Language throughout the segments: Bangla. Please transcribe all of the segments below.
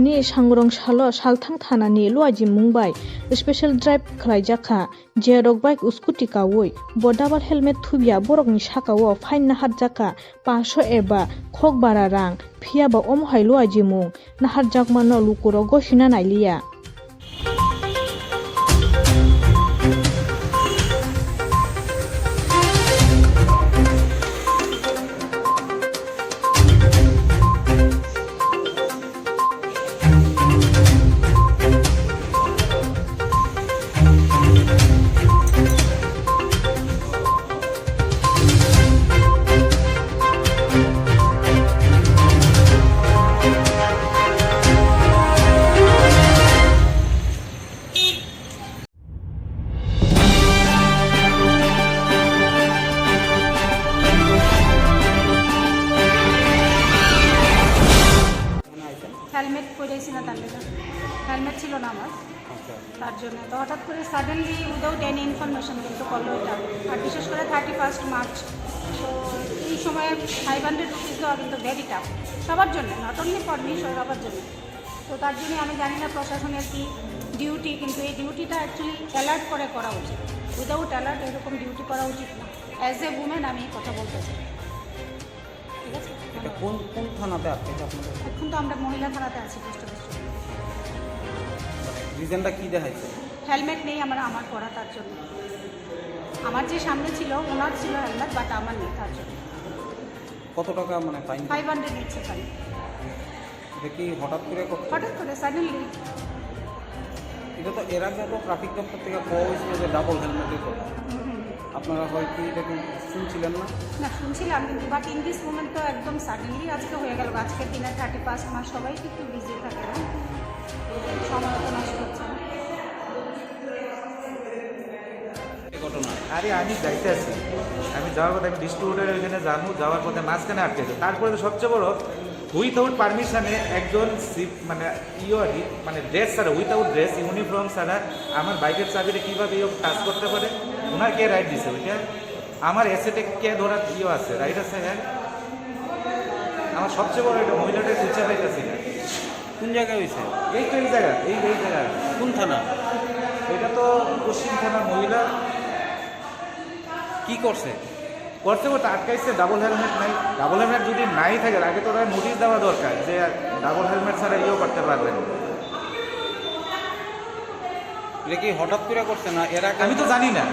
ni sangrong salo salthang thana ni luaji mumbai special drive khlaijaka je rok bike scooty kawoi bo double helmet thubia borok ni sakao fine na hatjaka 500 eba khok bara rang phia ba omhai luaji mung na hatjak mano lukuro gosina nailiya helmet পরেছি না তার লেগে হেলমেট ছিল না আমার তার জন্য তো হঠাৎ করে সাডেনলি উইদাউট এনি ইনফরমেশন কিন্তু করলো এটা আর বিশেষ করে 31 মার্চ তো এই সময়ে 500 রুপিস দেওয়া কিন্তু ভেরি টাফ সবার জন্য নট অনলি ফর মি সবার জন্য তো তার জন্য আমি জানি না প্রশাসনের কি ডিউটি কিন্তু এই ডিউটিটা অ্যাকচুয়ালি অ্যালার্ট করে করা উচিত উইদাউট অ্যালার্ট এরকম ডিউটি করা উচিত না অ্যাজ এ উমেন আমি কথা বলতে চাই ঠিক আছে কোন কোন থানাতে আছে আপনাদের এখন তো আমরা মহিলা থানাতে আছি রিজনটা কি দেখাইছে হেলমেট নেই আমার পরা তার জন্য আমার যে সামনে ছিল ওনার ছিল হেলমেট বাট আমার নেই তার জন্য কত টাকা মানে ফাইন 500 নিচ্ছে খালি দেখি হঠাৎ করে সাডেনলি এটা তো এর আগে তো ট্রাফিক দপ্তর থেকে পাওয়া হয়েছিল যে ডাবল হেলমেটের কথা আপনারা হয় কি এটা কি শুনছিলেন না না শুনছিলাম কিন্তু বাট ইন দিস মোমেন্ট তো একদম সাডেনলি আজকে হয়ে গেল আজকের দিনে 31 মাস সবাই একটু বিজি থাকে না সময় তো নষ্ট হচ্ছে না ঘটনা আরে আমি যাইতে আছি আমি যাওয়ার কথা আমি ডিস্ট্রিবিউটারের ওইখানে যাবো যাওয়ার পথে মাঝখানে আটকেছে তারপরে তো সবচেয়ে বড় উইথাউট পারমিশনে একজন মানে মানে ড্রেস ছাড়া উইথাউট ড্রেস ইউনিফর্ম ছাড়া আমার বাইকের চাবিটা কীভাবে কাজ করতে পারে ওনার কে রাইট দিছে ওইটা আমার এসেটে কে ধরার আছে রাইট আছে হ্যাঁ আমার সবচেয়ে বড় এটা মহিলাটা খুঁজে পাইতেছি না কোন জায়গায় হয়েছে এই তো এই জায়গা এই জায়গা কোন থানা এটা তো পশ্চিম থানার মহিলা কি করছে করতে আটকাইছে ডাবল হেলমেট নাই ডাবল হেলমেট যদি নাই থাকে আগে তো ওরা নোটিশ দেওয়া দরকার যে ডাবল হেলমেট ছাড়া করতে পারবেন এটা কি হঠাৎ করে করছে না এর আগে আমি তো জানি না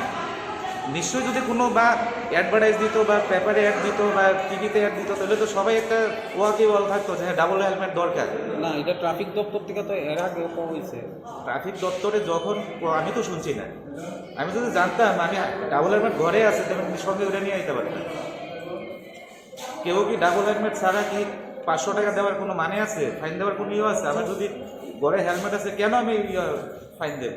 নিশ্চয়ই যদি কোনো বা অ্যাডভার্টাইজ দিত বা পেপারে অ্যাড দিত বা টিভিতে অ্যাড দিত তাহলে তো সবাই একটা ওয়াল থাকতো যে হ্যাঁ ডাবল হেলমেট দরকার না এটা ট্রাফিক দপ্তর থেকে তো এর আগে পাওয়া হয়েছে ট্রাফিক দপ্তরে যখন আমি তো শুনছি না আমি যদি জানতাম আমি ডাবল হেলমেট ঘরে আছে তাহলে সঙ্গে ওটা নিয়ে আসতে পারতাম কেউ কি ডাবল হেলমেট ছাড়া কি 500 টাকা দেওয়ার কোনো মানে আছে ফাইন দেওয়ার কোনো আছে আমার যদি ঘরে হেলমেট আছে কেন আমি ফাইন দেব